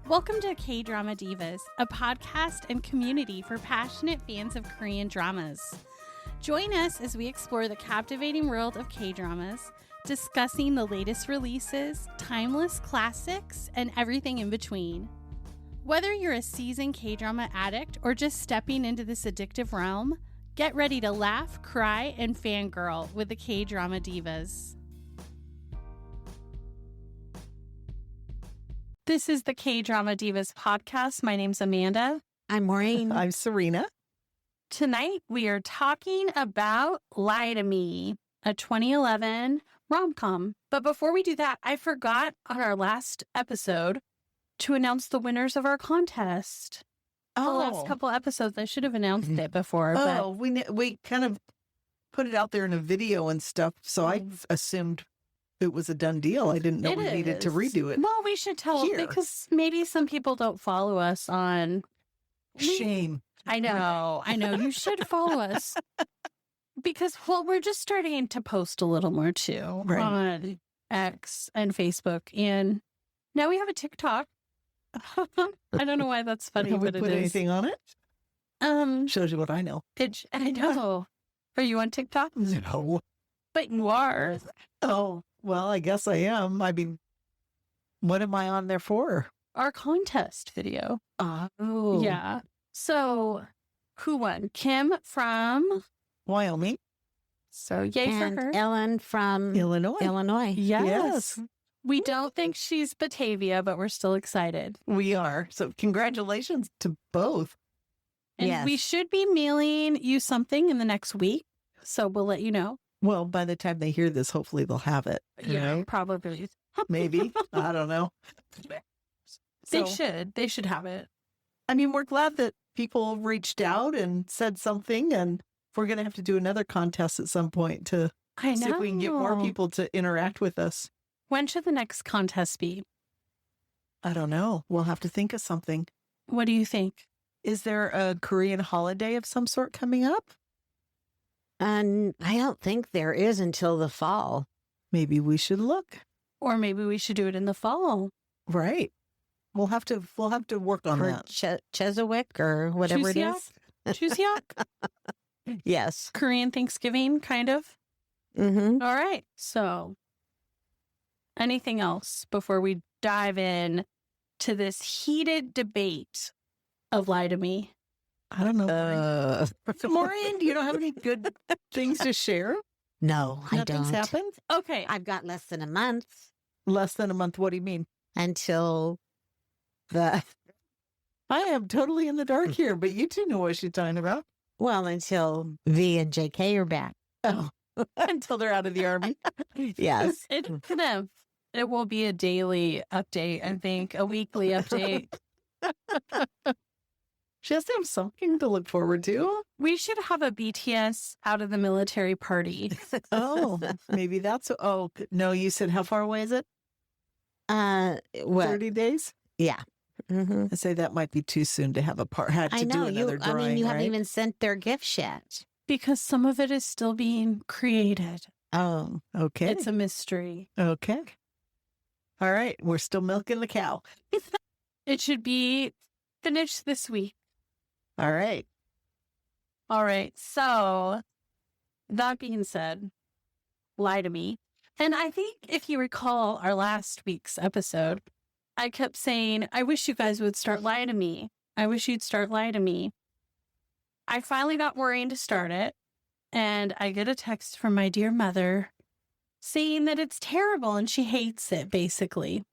Welcome to Kay Drama Divas, a podcast and community for passionate fans of Korean dramas. Join us as we explore the captivating world of K-dramas, discussing the latest releases, timeless classics, and everything in between. Whether you're a seasoned K-drama addict or just stepping into this addictive realm, get ready to laugh, cry, and fangirl with the Kay Drama Divas. This is the Kay Drama Divas podcast. My name's Amanda. I'm Maureen. I'm Serina. Tonight we are talking about Lie to Me, a 2011 rom-com. But before we do that, I forgot on our last episode to announce the winners of our contest. The last couple episodes, I should have announced it before. Oh, we kind of put it out there in a video and stuff, so I assumed it was a done deal. I didn't know we needed to redo it. Well, we should tell Here. because maybe some people don't follow us on... Shame. I know. You should follow us. Because, well, we're just starting to post a little more, too, Right. on X and Facebook. And now we have a TikTok. I don't know why that's funny, Have we but it put is. anything on it? Shows you what I know. I know. Are you on TikTok? No. But you are. Oh, well, I guess I am. I mean, what am I on there for? Our contest video. Oh. Yeah. So, who won? Kim from... Wyoming. So, yay and for her. Ellen from Illinois. Yes. We don't think she's Batavia, but we're still excited. We are. So congratulations to both. And Yes. we should be mailing you something in the next week. So we'll let you know. Well, by the time they hear this, hopefully they'll have it. Right? Probably. Maybe. I don't know. They So, should have it. I mean, we're glad that people reached out and said something, and we're going to have to do another contest at some point to I know. see if we can get more people to interact with us. When should the next contest be? I don't know. We'll have to think of something. What do you think? Is there a Korean holiday of some sort coming up? And I don't think there is until the fall. Maybe we should look. Or maybe we should do it in the fall. Right. We'll have to work on For that. Chesawick or whatever it is. Chuseok? Yes. Korean Thanksgiving, kind of. Mm-hmm. All right. So, anything else before we dive in to this heated debate of Lie to Me? I don't know. Maureen, you don't have any good things to share? No, I Nothing's don't. happened? Okay. I've got less than a month Less than a month. What do you mean? until the, I am totally in the dark here, but you two know what she's talking about. until V and JK are back. Oh, until they're out of the army. Yes. It will be a daily update, I think, a weekly update. She has to have something to look forward to. We should have a BTS out of the military party. Oh, maybe that's. Oh, no, you said how far away is it? What? 30 days? Yeah. Mm-hmm. I say that might be too soon to have I know. do another drawing. you right? haven't even sent their gifts yet. Because some of it is still being created. Oh. Okay. It's a mystery. Okay. All right. We're still milking the cow. It should be finished this week. All right. All right. So, that being said, Lie to Me. And I think if you recall our last week's episode, I kept saying, I wish you guys would start Lie to Me. I wish you'd start Lie to Me. I finally got Maureen to start it. And I get a text from my dear mother saying that it's terrible and she hates it, basically.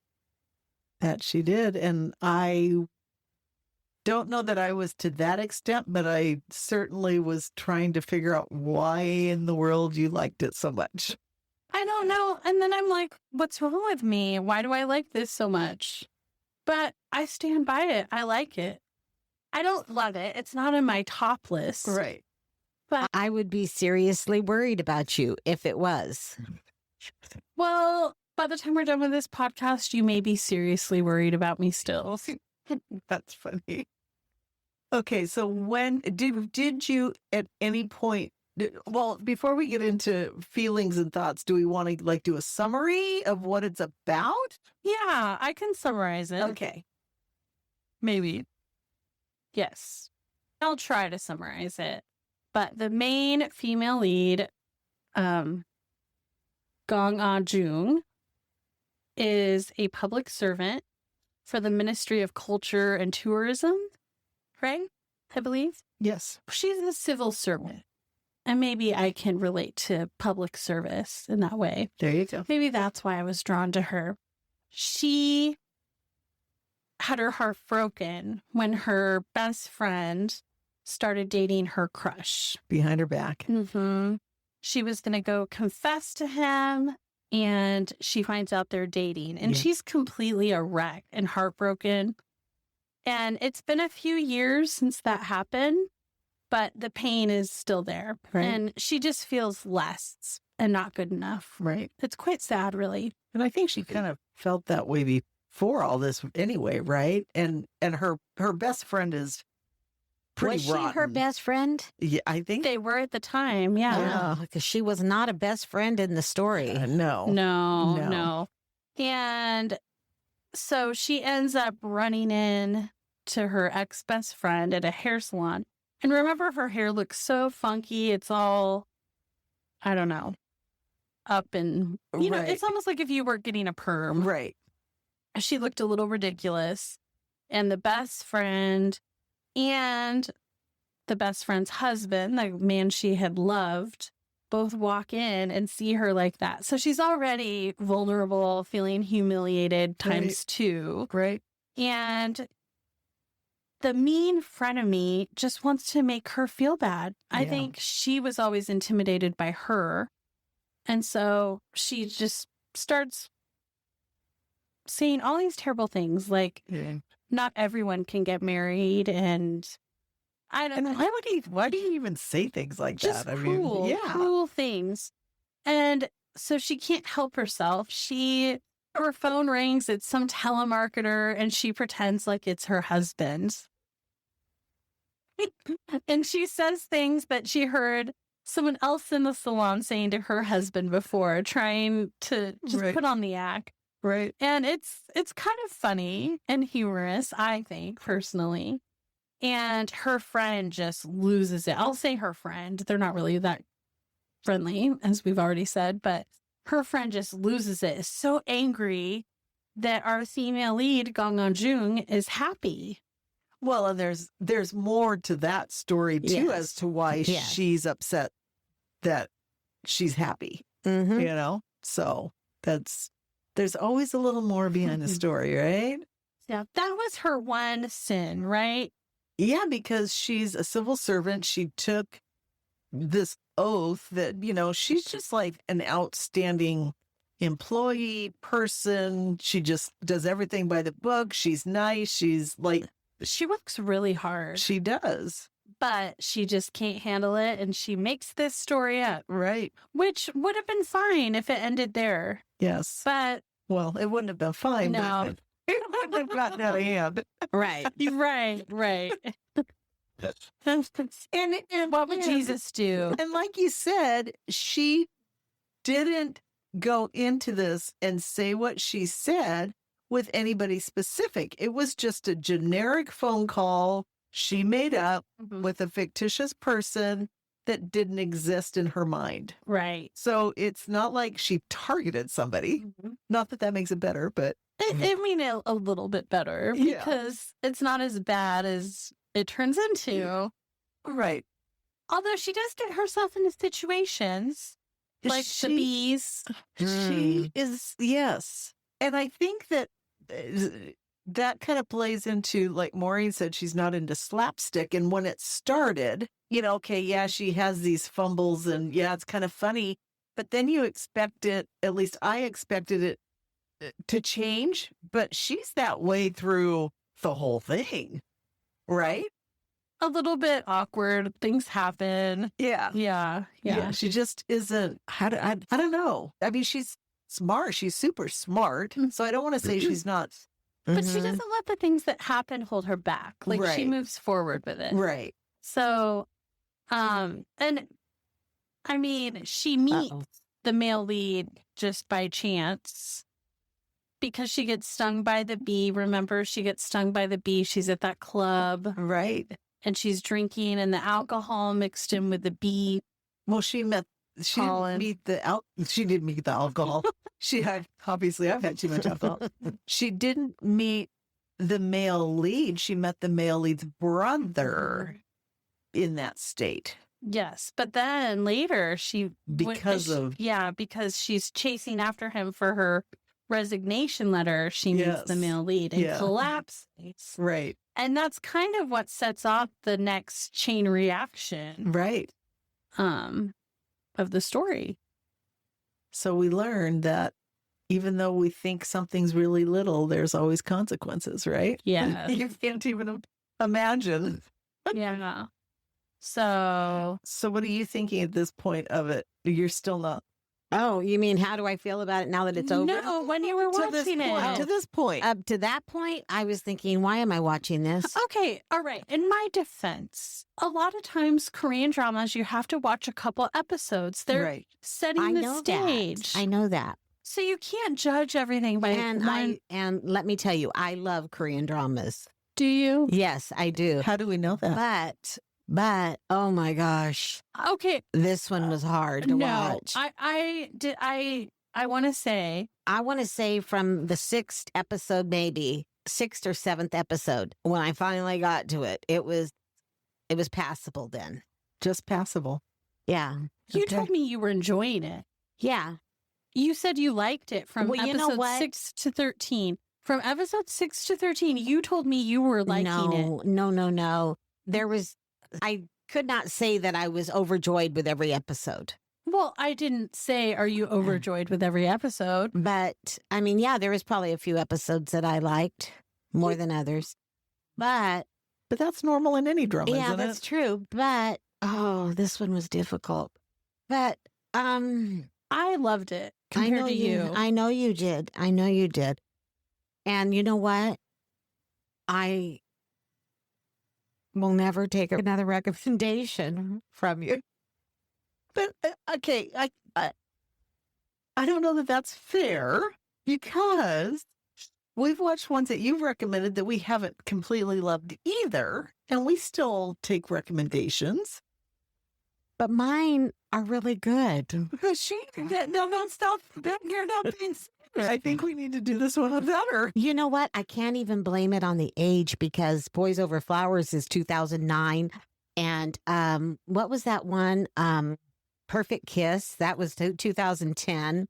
That she did. And I don't know that I was to that extent, but I certainly was trying to figure out why in the world you liked it so much. I don't know. And then I'm like, what's wrong with me? Why do I like this so much? But I stand by it. I like it. I don't love it. It's not in my top list. Right. But, I would be seriously worried about you if it was. well, by the time we're done with this podcast, you may be seriously worried about me still. That's funny. Okay, so when did you at any point? Well, before we get into feelings and thoughts, do we want to do a summary of what it's about? Yeah, I can summarize it. Okay. Maybe. Yes. I'll try to summarize it. But the main female lead, Gong Ah-jung, is a public servant for the Ministry of Culture and Tourism, right? I believe. Yes. She's a civil servant. And maybe I can relate to public service in that way. There you go. Maybe that's why I was drawn to her. She had her heart broken when her best friend started dating her crush. Behind her back. Mm-hmm. She was going to go confess to him, and she finds out they're dating. And she's completely a wreck and heartbroken. And it's been a few years since that happened, but the pain is still there. Right. And she just feels less and not good enough. Right. It's quite sad, really. And I think she kind of felt that way before all this anyway, right? And her best friend is pretty Was she rotten. her best friend? Yeah, I think. They were at the time, yeah. Because she was not a best friend in the story. No. No. And so she ends up running in to her ex-best friend at a hair salon. And remember, her hair looks so funky. It's all, I don't know, up and, you know, Right. it's almost like if you were getting a perm. Right. She looked a little ridiculous. And the best friend and the best friend's husband, the man she had loved, both walk in and see her like that. So she's already vulnerable, feeling humiliated times two. Right. And the mean frenemy just wants to make her feel bad. I Yeah. think she was always intimidated by her. And so she just starts saying all these terrible things like, Yeah. not everyone can get married, and I don't And know. why do you even say things like Just that? cruel, cruel things. And so she can't help herself. Her phone rings, it's some telemarketer, and she pretends like it's her husband. And she says things that she heard someone else in the salon saying to her husband before, trying to just Right. put on the act. Right. And it's kind of funny and humorous, I think, personally. And her friend just loses it. I'll say her friend. They're not really that friendly, as we've already said, but her friend just loses it. Is so angry that our female lead, Gong Ah-jung, is happy. Well, and there's more to that story too, Yes. as to why Yes. she's upset that she's happy. Mm-hmm. You know? So there's always a little more behind the story, right? Yeah, that was her one sin, right? Yeah, because she's a civil servant. She took this oath that, you know, she's just like an outstanding employee person. She just does everything by the book. She's nice. She's like, She works really hard, she does. but she just can't handle it. And she makes this story up, Right. which would have been fine if it ended there. Yes. But Well, it wouldn't have been fine. No. But it wouldn't have gotten out of hand. Right. right. And What would yeah, Jesus do? And like you said, she didn't go into this and say what she said with anybody specific. It was just a generic phone call she made up with a fictitious person that didn't exist in her mind. Right. So it's not like she targeted somebody. Not that that makes it better, but I mean, a little bit better Yeah. because it's not as bad as it turns into. right. Although she does get herself into situations like the bees. She is, yes. And I think that that kind of plays into, like Maureen said, she's not into slapstick. And when it started, you know, okay, yeah, she has these fumbles and yeah, it's kind of funny. But then you expect it, at least I expected it to change. But she's that way through the whole thing, right? A little bit awkward. Things happen. Yeah. Yeah. She just isn't, I don't know. I mean, she's smart. She's super smart. So I don't want to say she's not. But she doesn't let the things that happen hold her back. Like she Right. moves forward with it. Right. So, and I mean, she meets the male lead just by chance. because she gets stung by the bee. Remember, she gets stung by the bee. She's at that club. Right. And she's drinking, and the alcohol mixed in with the bee. Well, she didn't meet the alcohol. Obviously, I've had too much alcohol. She didn't meet the male lead. She met the male lead's brother in that state. Yes, but then later because she's chasing after him for her resignation letter. She meets the male lead and collapses. Right. And that's kind of what sets off the next chain reaction. Right. Of the story. So we learned that even though we think something's really little, there's always consequences, right? Yeah. You can't even imagine. Yeah. So what are you thinking at this point of it? You're still not. Oh, you mean how do I feel about it now that it's over? No, when you were watching it. To this point. Up to that point, I was thinking, why am I watching this? Okay, all right. In my defense, a lot of times Korean dramas, you have to watch a couple episodes. They're setting the stage. I know that. So you can't judge everything by and let me tell you, I love Korean dramas. Do you? Yes, I do. How do we know that? But oh my gosh. Okay. This one was hard to watch. I want to say from the 6th episode, maybe 6th or 7th episode, when I finally got to it, it was passable then. Just passable. Yeah. You told me you were enjoying it. Yeah. You said you liked it from you know episode what? 6 to 13. From episode 6 to 13, you told me you were liking it. No. I could not say that I was overjoyed with every episode. Well, I didn't say, are you overjoyed with every episode? But, I mean, yeah, there was probably a few episodes that I liked more than others. But that's normal in any drama, yeah, isn't that's it? true. But, this one was difficult. But, I loved it compared to you. I know you did. And you know what? I will never take another recommendation from you. But okay, I don't know that that's fair because we've watched ones that you've recommended that we haven't completely loved either, and we still take recommendations. But mine are really good. I think we need to do this one better. You know what? I can't even blame it on the age because Boys Over Flowers is 2009. And what was that one? Perfect Kiss. That was 2010.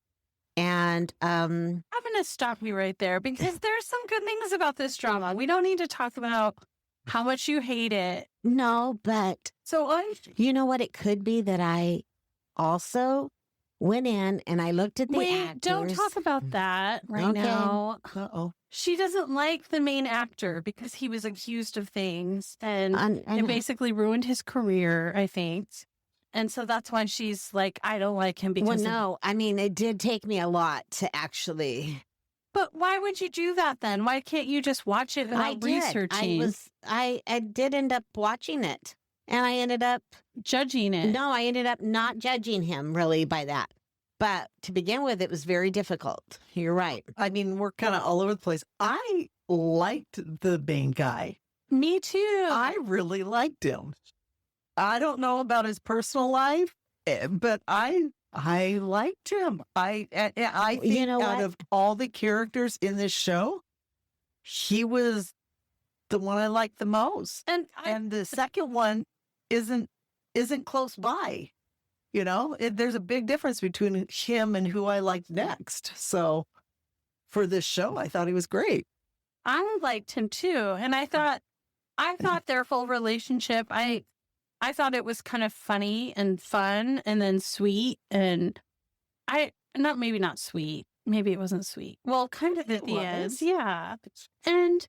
And I'm going to stop you right there because there's some good things about this drama. We don't need to talk about how much you hate it. No, but you know what? It could be that I also went in and I looked at the actors. Don't talk about that now. Uh-oh. She doesn't like the main actor because he was accused of things and it basically ruined his career, I think. And so that's why she's like, I don't like him because I mean, it did take me a lot to actually. But why would you do that then? Why can't you just watch it without researching? I did end up watching it. And I ended up judging it. No, I ended up not judging him really by that. But to begin with, it was very difficult. You're right. I mean, we're kind of all over the place. I liked the main guy. Me too. I really liked him. I don't know about his personal life, but I liked him. I think out of all the characters in this show, he was the one I liked the most. And the second one isn't close by. You know, there's a big difference between him and who I liked next. So for this show, I thought he was great. I liked him too. And I thought their full relationship, I thought it was kind of funny and fun and then sweet. And maybe not sweet. Maybe it wasn't sweet. Well, kind of at the end. Yeah. And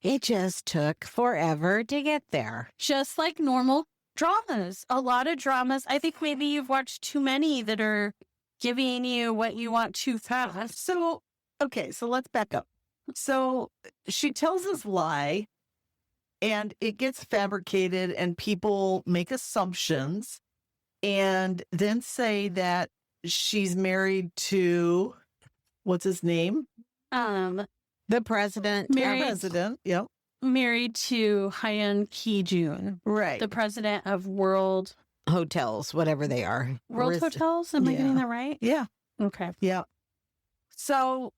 it just took forever to get there. Just like normal dramas. A lot of dramas. I think maybe you've watched too many that are giving you what you want too fast. So let's back up. So she tells this lie and it gets fabricated and people make assumptions and then say that she's married to what's his name? The president. Married- President. Yep. Married to Hyun Ki-jun, Right. the president of World Hotels, whatever they are. Hotels. Am I Yeah. getting that right? Yeah. Okay. Yeah. So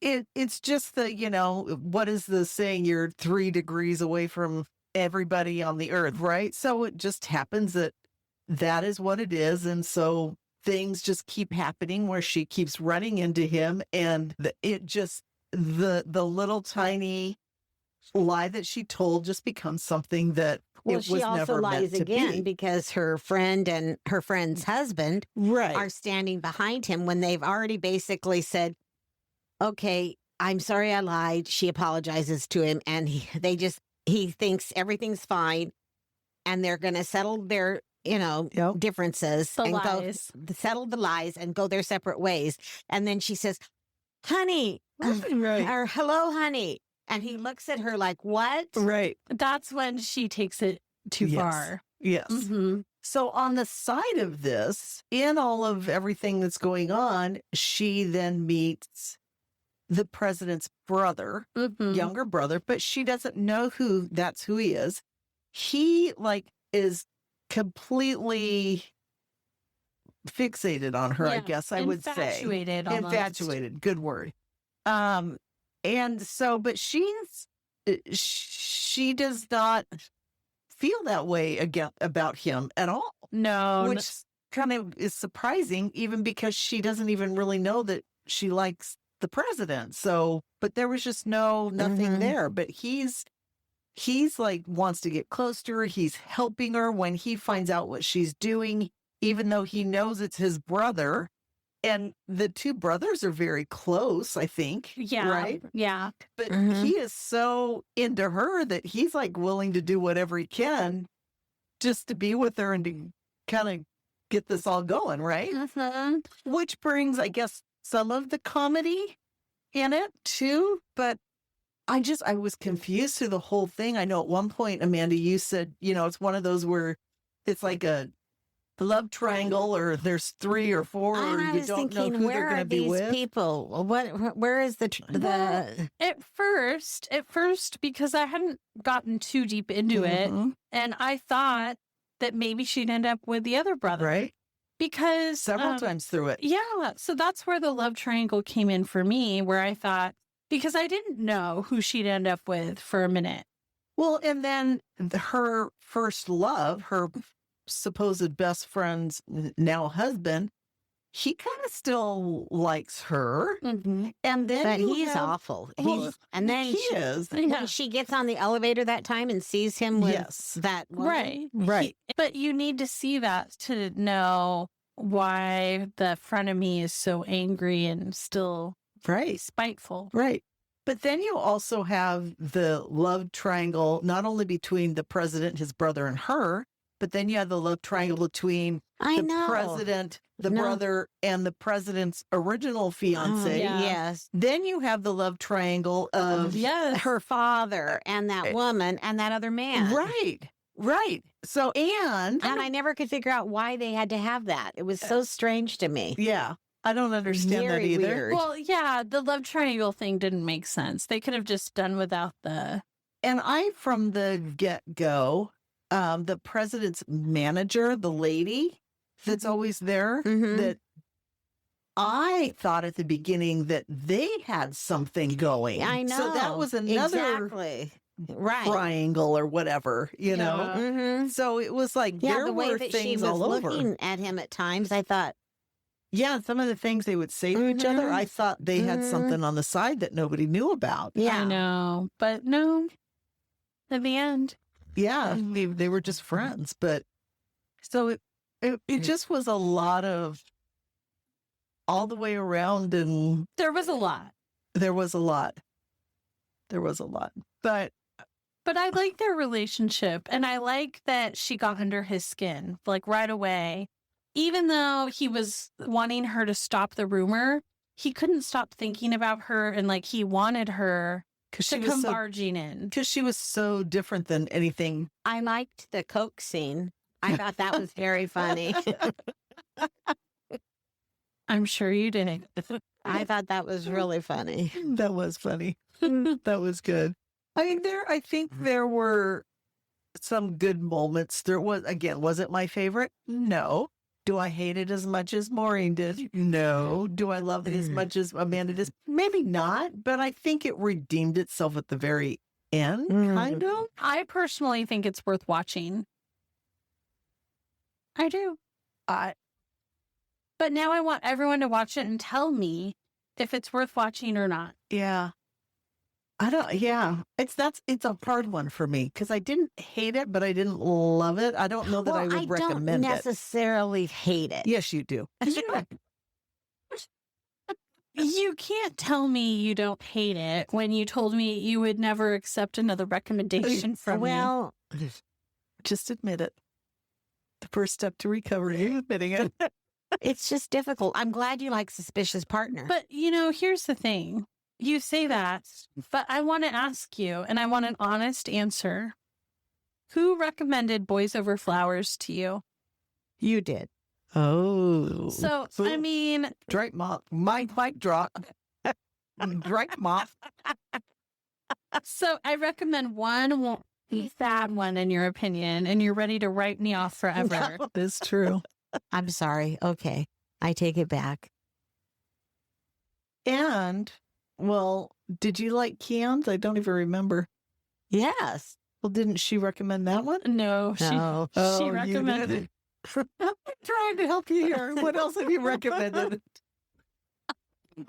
it's just the, what is the saying? You're 3 degrees away from everybody on the earth, right? So it just happens that is what it is. And so things just keep happening where she keeps running into him, and the little tiny lie that she told just becomes something that Well, it she was also never lies meant to again be. because her friend and her friend's husband Right. are standing behind him when they've already basically said, okay, I'm sorry I lied. She apologizes to him, and he thinks everything's fine, and they're going to settle their, Yep. differences The and lies. settle the lies and go their separate ways. And then she says, honey, Right. or hello, honey. And he looks at her like, what? Right. That's when she takes it too Yes. far. Yes. Mm-hmm. So on the side of this, in all of everything that's going on, she then meets the president's brother, Mm-hmm. younger brother, but she doesn't know who he is. He is completely fixated on her, I Yeah, guess I would say. Infatuated almost. Infatuated, good word. And so, but she does not feel that way about him at all, No. which kind of is surprising, even because she doesn't even really know that she likes the president. So, but there was just nothing Mhm. there. But he's like wants to get close to her. He's helping her when he finds out what she's doing, even though he knows it's his brother. And the two brothers are very close, I think. Yeah. Right. Yeah. But Mhm. he is so into her that he's like willing to do whatever he can just to be with her and to kind of get this all going, right? Mm-hmm. Which brings, I guess, some of the comedy in it too. But I was confused through the whole thing. I know at one point, Amanda, you said, it's one of those where it's like a love triangle, or there's 3 or 4, or I you was don't know thinking, who where they're going are to be these with. people? Where is the At first, because I hadn't gotten too deep into it, Mhm. and I thought that maybe she'd end up with the other brother. Right? Because Several times through it. Yeah. So that's where the love triangle came in for me, where I thought, because I didn't know who she'd end up with for a minute. Well, and then her first love, her supposed best friend's now husband, he kind of still likes her. Mm-hmm. And then but you he's have- awful. Well, And then he is. when she gets on the elevator that time and sees him with Yes. that woman, Right. Right. But you need to see that to know why the frenemy is so angry and still Right. spiteful. Right. But then you also have the love triangle, not only between the president, his brother, and her, but then you have the love triangle between I the know. president, the No. brother, and the president's original fiance. yeah. Yes. Then you have the love triangle of Yes. Her father and that woman and that other man. right, right. So and And I never could figure out why they had to have that. It was so strange to me. yeah, I don't understand that Very either. weird. Well, yeah, the love triangle thing didn't make sense. They could have just done without the. And from the get-go, the president's manager, the lady that's always there, Mhm. that I thought at the beginning that they had something going. I know. So that was another exactly right. triangle or whatever, you know. Mm-hmm. So it was like Yeah, there the way were that she things was all over. looking at him at times, I thought, Yeah, some of the things they would say to each other, Mhm. I thought they had Mhm. something on the side that nobody knew about. yeah, I know. But no, in the end. Yeah, they were just friends, but so it just was a lot of all the way around, and There was a lot. there was a lot. But But I like their relationship, and I like that she got under his skin, like right away. Even though he was wanting her to stop the rumor, he couldn't stop thinking about her, and like he wanted her because to come barging in. she was so different than anything. I liked the Coke scene. I thought that was very funny. I'm sure you did. I thought that was really funny. That was funny. That was good. I mean, I think there were some good moments. There was, again, was it my favorite? No. Do I hate it as much as Maureen did? No. Do I love it as much as Amanda does? Maybe not, but I think it redeemed itself at the very end, kind of. I personally think it's worth watching. I do. But now I want everyone to watch it and tell me if it's worth watching or not. Yeah. It's a hard one for me because I didn't hate it, but I didn't love it. I don't know that I would recommend don't necessarily hate it. Yes, you do. You can't tell me you don't hate it when you told me you would never accept another recommendation from me. Well, just admit it. The first step to recovery is admitting it. it's just difficult. I'm glad you like Suspicious Partner. But, here's the thing. You say that, but I want to ask you, and I want an honest answer. Who recommended Boys Over Flowers to you? You did. Oh. So, I mean... Drake Moth. Mic drop. Drake Moth. So, I recommend one sad one in your opinion, and you're ready to write me off forever. That's true. I'm sorry. Okay. I take it back. And... Well, did you like Keon's? I don't even remember. Yes. Well, didn't she recommend that one? No, she recommended. I'm trying to help you here. What else have you recommended?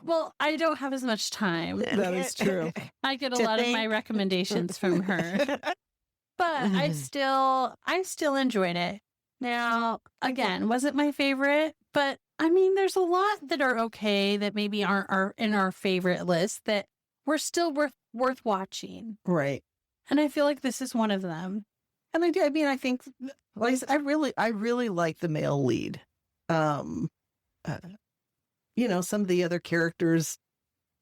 Well, I don't have as much time. That is true. I get a lot of my recommendations from her. But I still enjoyed it. Now, again, wasn't my favorite, but I mean, there's a lot that are okay that maybe aren't in our favorite list that we're still worth watching. Right. And I feel like this is one of them. And I think, like I said, I really like the male lead. Some of the other characters,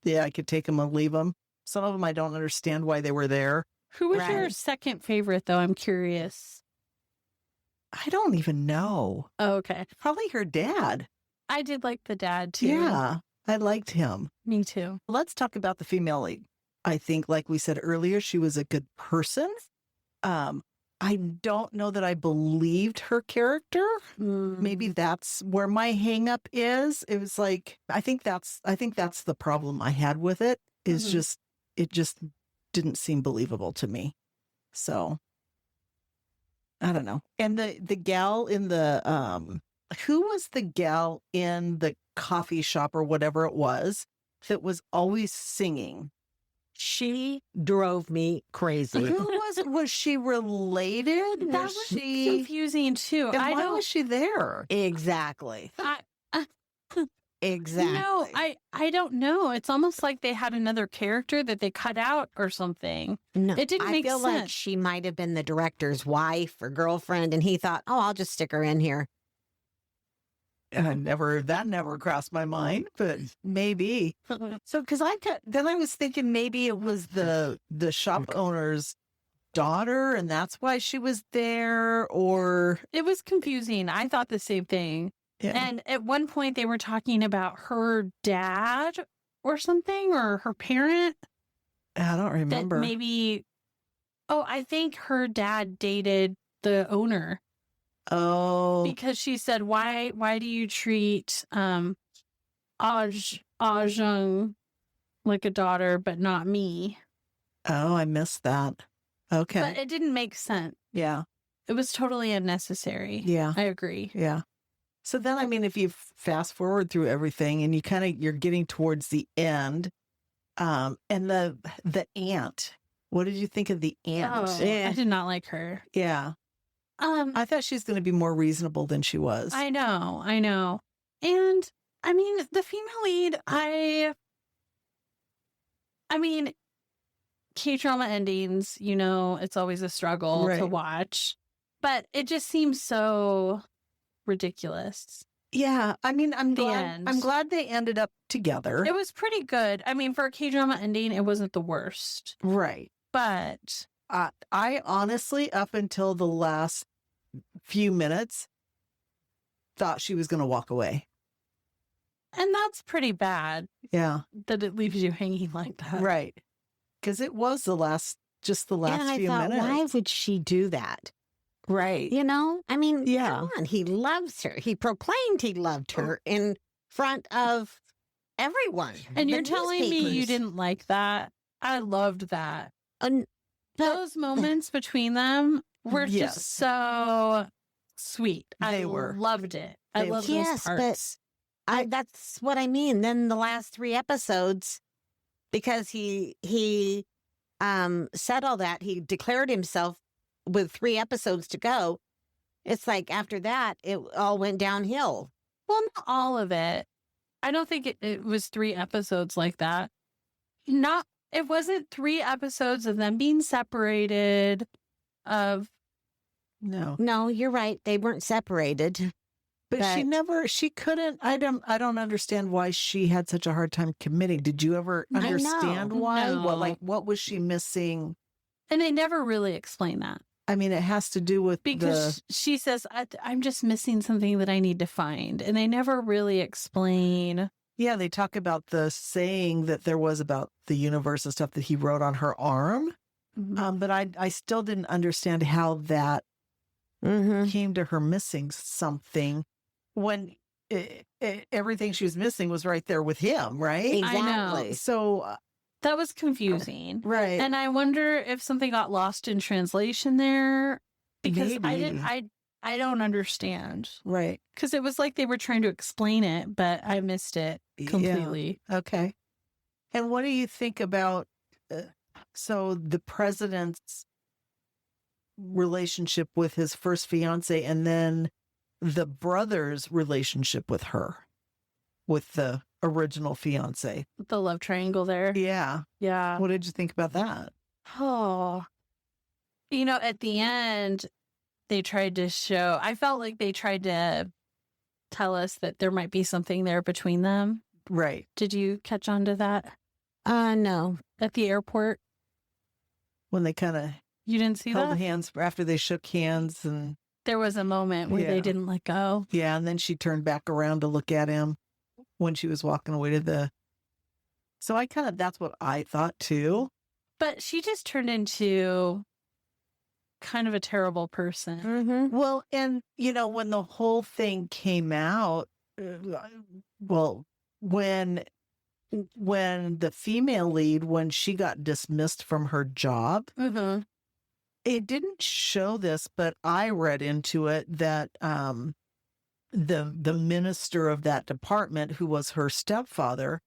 I could take them or leave them. Some of them I don't understand why they were there. Who was your second favorite, though? I'm curious. I don't even know. Oh, okay. Probably her dad. I did like the dad, too. Yeah, I liked him. Me too. Let's talk about the female lead. I think, like we said earlier, she was a good person. I don't know that I believed her character. Maybe that's where my hang up is. It was like, I think that's the problem I had with it is it just didn't seem believable to me. So I don't know. And the gal in the, who was the gal in the coffee shop or whatever it was that was always singing? She drove me crazy. Who was she related? That was confusing too. And why was she there? Exactly. Exactly. No, I don't know. It's almost like they had another character that they cut out or something. No, it didn't make I feel sense. like she might have been the director's wife or girlfriend, and he thought, "Oh, I'll just stick her in here." And that never crossed my mind, but maybe. So, because then I was thinking maybe it was the shop owner's daughter, and that's why she was there, or It was confusing. I thought the same thing. yeah. And at one point they were talking about her dad or something, or her parent. I don't remember. That maybe, I think her dad dated the owner. Oh, Because she said, why do you treat Ajung like a daughter, but not me? oh, I missed that. Okay. But it didn't make sense. Yeah. It was totally unnecessary. Yeah. I agree. Yeah. So then, I mean, if you fast forward through everything and you're getting towards the end, and the aunt, what did you think of the aunt? Oh, I did not like her. Yeah. I thought she's going to be more reasonable than she was. I know. And I mean, the female lead, I mean, K-drama endings, it's always a struggle to watch, but it just seems so ridiculous. Yeah. I mean, I'm The glad, end. I'm glad they ended up together. It was pretty good. I mean, for a K-drama ending, it wasn't the worst, Right. but I honestly, up until the last few minutes, thought she was going to walk away. And that's pretty bad Yeah. that it leaves you hanging like that. Right. Because it was the last And I few thought, minutes. why would she do that? Right. You know, I mean, Yeah. come on, he loves her. He proclaimed he loved her in front of everyone. And the you're telling me you newspapers. didn't like that? I loved that. But- Those moments between them were Yes. just so sweet. They I were. loved it. I They loved were. those Yes, but parts. that's what I mean. Then the last 3 episodes, because he said all that, he declared himself with 3 episodes to go. It's like after that, it all went downhill. Well, not all of it. I don't think it was 3 episodes like that. It wasn't 3 episodes of them being separated of. No. No, you're right. They weren't separated. But she But- she couldn't, I don't understand why she had such a hard time committing. Did you ever I know. understand why? No. What was she missing? And they never really explain that. I mean, it has to do with Because she says, I'm just missing something that I need to find. And they never really explain. yeah, they talk about the saying that there was about the universe and stuff that he wrote on her arm. But I still didn't understand how that Mm-hmm. came to her missing something when everything she was missing was right there with him, right? I know. Exactly. So, That was confusing. right. And I wonder if something got lost in translation there. Because Maybe. I don't understand. Right. Because it was like they were trying to explain it, but I missed it Yeah. completely. Okay. And what do you think about so the president's relationship with his first fiance and then the brother's relationship with her, with the original fiance? The love triangle there. Yeah. Yeah. What did you think about that? Oh. At the end, they tried to show, I felt like they tried to tell us that there might be something there between them. Right. Did you catch on to that No. at the airport? When they kind of You didn't see held that? hands after they shook hands and There was a moment where Yeah. they didn't let go. yeah, and then she turned back around to look at him when she was walking away to the. So that's what I thought too. But she just turned into kind of a terrible person. Mm-hmm. Well, and when the whole thing came out, well, when the female lead, when she got dismissed from her job, Mm-hmm. it didn't show this, but I read into it that the minister of that department, who was her stepfather,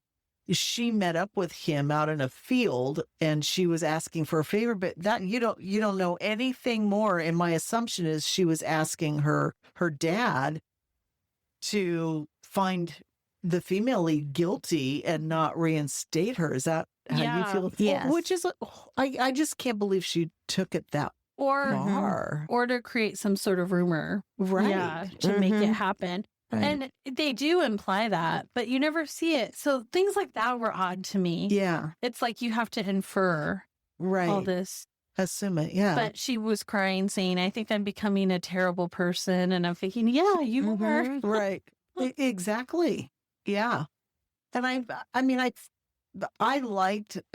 she met up with him out in a field and she was asking for a favor, but that you don't know anything more. And my assumption is she was asking her dad to find the female lead guilty and not reinstate her. Is that how Yeah. you feel? Yes. Which is, I just can't believe she took it that Or far. or to create some sort of rumor. Right. Yeah, to make it Mhm. happen. Right. And they do imply that, but you never see it. So things like that were odd to me. Yeah. It's like you have to infer Right. all this. Assume it. Yeah. But she was crying, saying, I think I'm becoming a terrible person. And I'm thinking, yeah, you are. Mhm. Right. Exactly. Yeah. And I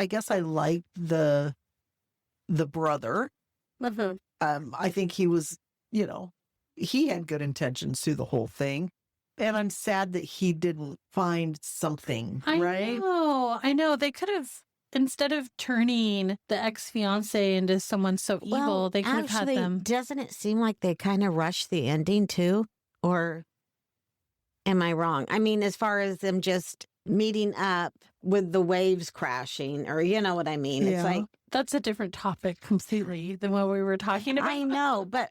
guess I liked the brother. Mhm. I think he was, he had good intentions through the whole thing. And I'm sad that he didn't find something, right? I know. They could have, instead of turning the ex-fiance into someone so evil, Well, they could have had actually, them. doesn't it seem like they kind of rushed the ending too? Or am I wrong? I mean, as far as them just meeting up with the waves crashing, or you know what I mean? It's Yeah. like, That's a different topic completely than what we were talking about. I know, but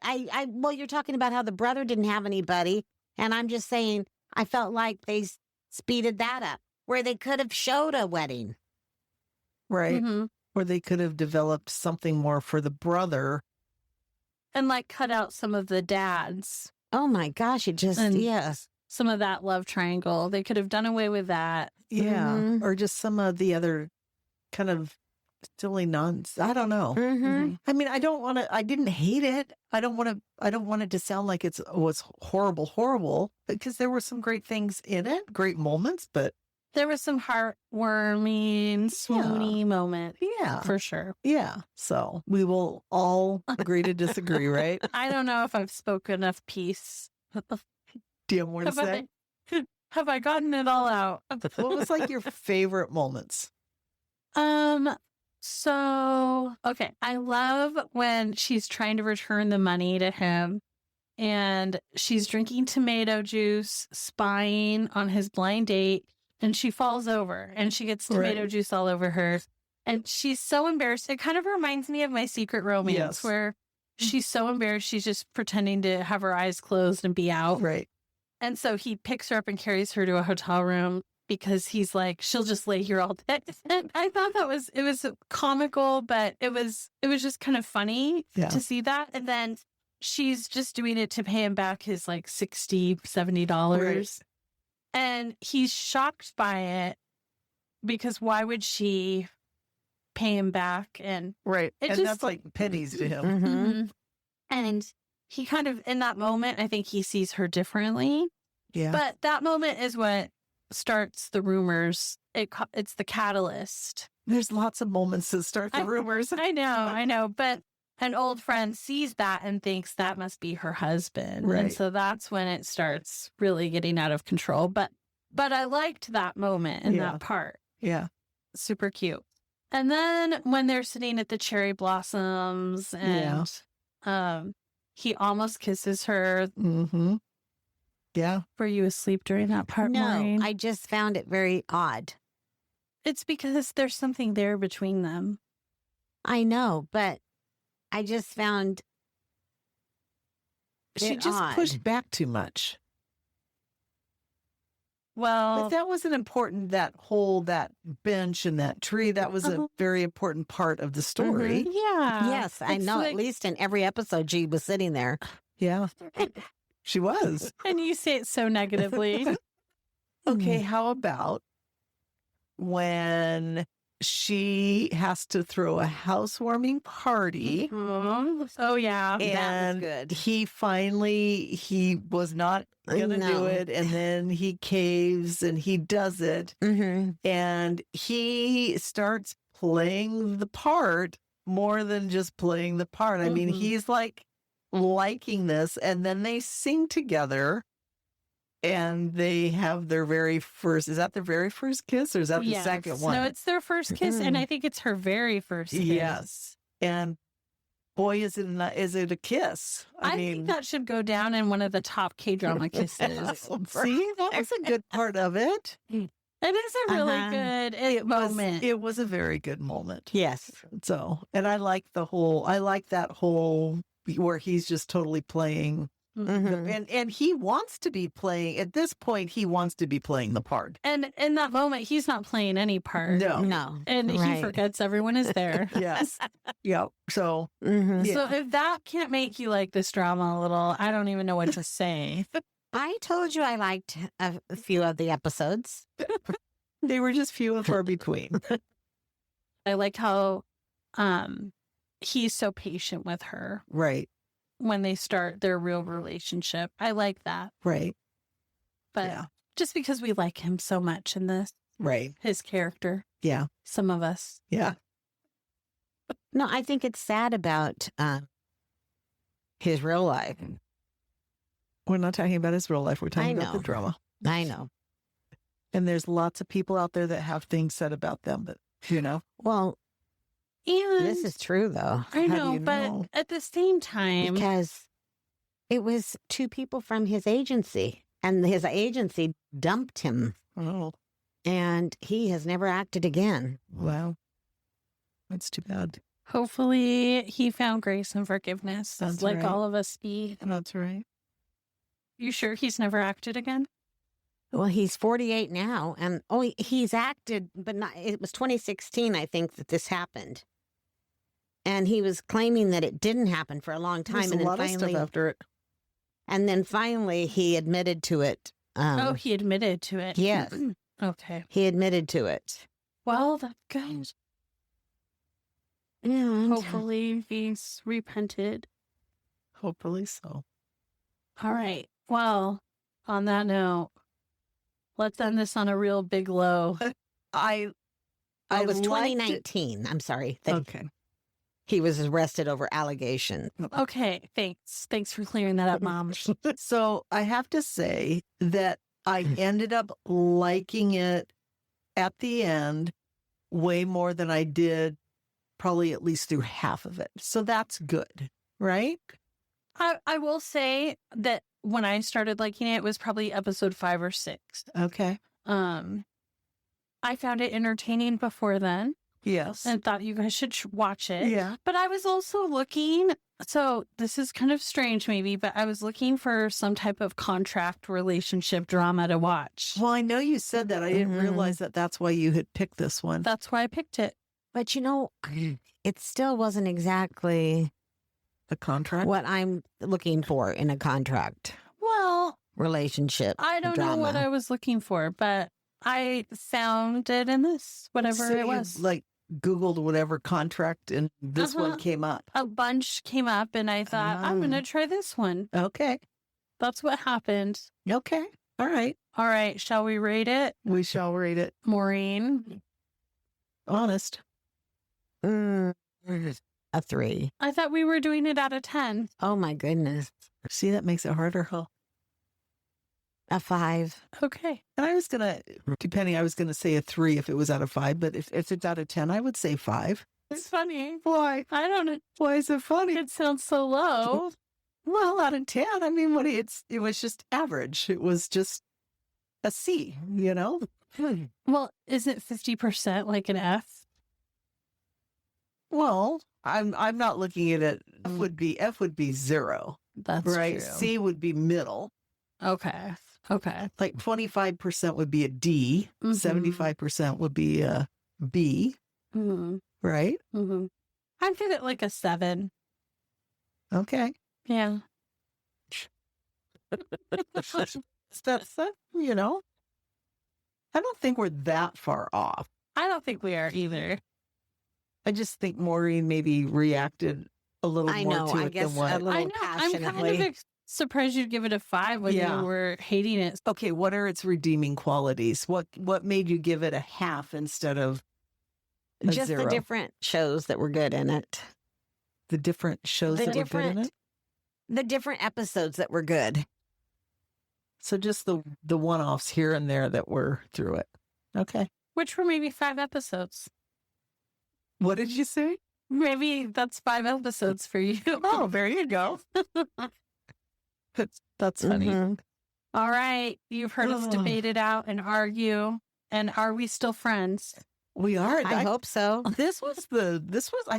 well, you're talking about how the brother didn't have anybody. And I'm just saying, I felt like they speeded that up where they could have showed a wedding. Right. Mhm. Or they could have developed something more for the brother. And like cut out some of the dads, Oh my gosh, it just, And- yes. some of that love triangle. They could have done away with that. Yeah. Mhm. Or just some of the other kind of silly nonsense. I don't know. Mm-hmm. I mean, I didn't hate it. I don't want it to sound like it was horrible, because there were some great things in it, great moments, but There was some heartwarming, swoony moment. yeah. For sure. Yeah. So we will all agree to disagree, right? I don't know if I've spoken enough peace. Do you have more to say? Have I gotten it all out? What was like your favorite moments? So, okay. I love when she's trying to return the money to him and she's drinking tomato juice, spying on his blind date, and she falls over and she gets tomato juice all over her. And she's so embarrassed. It kind of reminds me of My Secret Romance, where she's so embarrassed. She's just pretending to have her eyes closed and be out. Right. And so he picks her up and carries her to a hotel room because he's like, she'll just lay here all day. And I thought it was comical, but it was just kind of funny to see that. And then she's just doing it to pay him back his like $60, $70. Right. And he's shocked by it because why would she pay him back? And and just, that's like pennies to him. Mm-hmm. And he kind of, in that moment, I think he sees her differently. Yeah. But that moment is what starts the rumors. It's the catalyst. There's lots of moments that start the rumors. I know. But an old friend sees that and thinks that must be her husband. Right. And so that's when it starts really getting out of control. But I liked that moment and that part. Yeah. Super cute. And then when they're sitting at the cherry blossoms and he almost kisses her. Mm-hmm. Yeah. Were you asleep during that part, No, Maureen? I just found it very odd. It's because there's something there between them. I know, but I just found she it just odd. pushed back too much. Well, but that wasn't important. That bench and that tree, that was a very important part of the story. yeah. Yes, I know. At least in every episode, she was sitting there. Yeah. She was. And you say it so negatively. Okay, how about when she has to throw a housewarming party? Oh, yeah. And that was good. he was not going to do it. And then he caves and he does it. Mm-hmm. And he starts playing the part more than just playing the part. I mean, he's like liking this. And then they sing together. And they have their very first, is that their very first kiss or is that the second one? No, it's their first kiss. And I think it's her very first kiss. Yes. And boy, is it a kiss. I think that should go down in one of the top Kay Drama kisses. See, that was a good part of it. It is a really good moment. It was a very good moment. Yes. So, and I like that whole where he's just totally playing. Mm-hmm. And he wants to be playing, at this point, he wants to be playing the part. And in that moment, he's not playing any part. No. And he forgets everyone is there. Yes. Yeah. So, So if that can't make you like this drama a little, I don't even know what to say. I told you I liked a few of the episodes. They were just few and far between. I like how he's so patient with her. Right. When they start their real relationship. I like that. Right. But just because we like him so much in this. Right. His character. Yeah. Some of us. Yeah. No, I think it's sad about his real life. We're not talking about his real life. We're talking about the drama. I know. And there's lots of people out there that have things said about them, but, Well, and this is true, though. I know, but at the same time. Because it was two people from his agency, and his agency dumped him. Oh. And he has never acted again. Wow. That's too bad. Hopefully he found grace and forgiveness. That's like right. all of us be. That's right. You sure he's never acted again? Well, he's 48 now, and he's acted, but not. It was 2016, I think, that this happened, and he was claiming that it didn't happen for a long time, There's and a then lot finally, of stuff after it. And then finally, he admitted to it. He admitted to it. Yes. Okay. He admitted to it. Well, that's good. And Hopefully he's repented. Hopefully so. All right. Well, on that note, let's end this on a real big low. I it was liked it. 2019. I'm sorry. that Okay. He was arrested over allegations. Okay, thanks. Thanks for clearing that up, Mom. So I have to say that I ended up liking it at the end way more than I did probably at least through half of it. So that's good, right? I will say that when I started liking it was probably episode 5 or 6. Okay. I found it entertaining before then Yes. and thought you guys should watch it. Yeah. But I was also looking, so this is kind of strange maybe, but I was looking for some type of contract relationship drama to watch. Well, I know you said that. I didn't Mhm. realize that that's why you had picked this one. That's why I picked it. But it still wasn't exactly The contract? what I'm looking for in a contract Well, relationship. I don't know what drama. I was looking for, but I found it in this, whatever So it you, was. like Googled whatever contract and this Uh-huh. one came up. A bunch came up and I thought, I'm going to try this one. Okay. That's what happened. Okay. All right. All right, shall we rate it? We shall rate it. Maureen? Honest. A 3. I thought we were doing it out of 10. Oh my goodness. See, that makes it harder, huh? A 5. Okay. And I was going to say a 3 if it was out of 5, but if it's out of 10, I would say 5. It's funny. Why? I don't know. Why is it funny? It sounds so low. Well, out of 10, I mean, it was just average. It was just a C, you know? Well, isn't 50% like an F? Well, I'm not looking at it. F would be 0, That's right? true. C would be middle. Okay. Okay. Like 25% would be a D, Mhm. 75% would be a B, Mm-hmm. right? Mm-hmm. I'd give it like a 7. Okay. Yeah. That's you know, I don't think we're that far off. I don't think we are either. I just think Maureen maybe reacted a little I more know. to I it guess than what. a little I know. I'm kind passionately. of surprised you'd give it a 5 when Yeah. you were hating it. Okay, what are its redeeming qualities? What made you give it a half instead of a Just 0? the different shows that were good in it. The different shows The that were good in it? The different episodes that were good. So just the one-offs here and there that were through it. Okay. Which were maybe 5 episodes. What did you say? Maybe that's 5 episodes for you. Oh, there you go. That's funny. Mhm. All right. You've heard us debate it out and argue. And are we still friends? We are. I hope so. I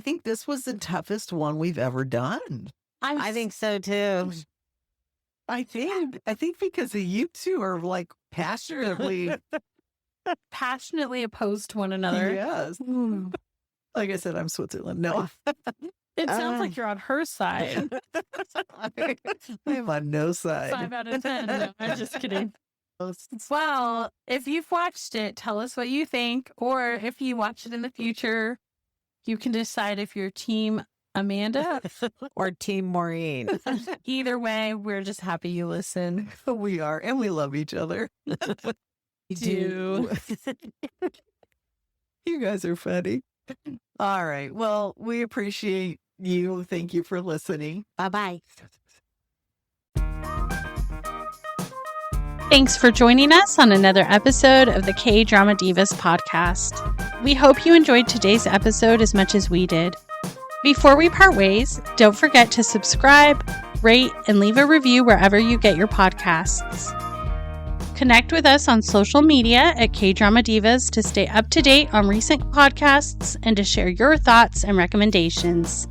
think this was the toughest one we've ever done. I think so too. I think because you two are like passionately passionately opposed to one another. Yes. Like I said, I'm Switzerland. No. It sounds like you're on her side. I'm on no side. 5 out of 10. No, I'm just kidding. Well, if you've watched it, tell us what you think. Or if you watch it in the future, you can decide if you're team Amanda Or Team Maureen. Either way, we're just happy you listen. We are, and we love each other. We do. You guys are funny. All right. Well, we appreciate you. Thank you for listening. Bye-bye. Thanks for joining us on another episode of the Kay Drama Divas podcast. We hope you enjoyed today's episode as much as we did. Before we part ways, don't forget to subscribe, rate, and leave a review wherever you get your podcasts. Connect with us on social media at Kay Drama Divas to stay up to date on recent podcasts and to share your thoughts and recommendations.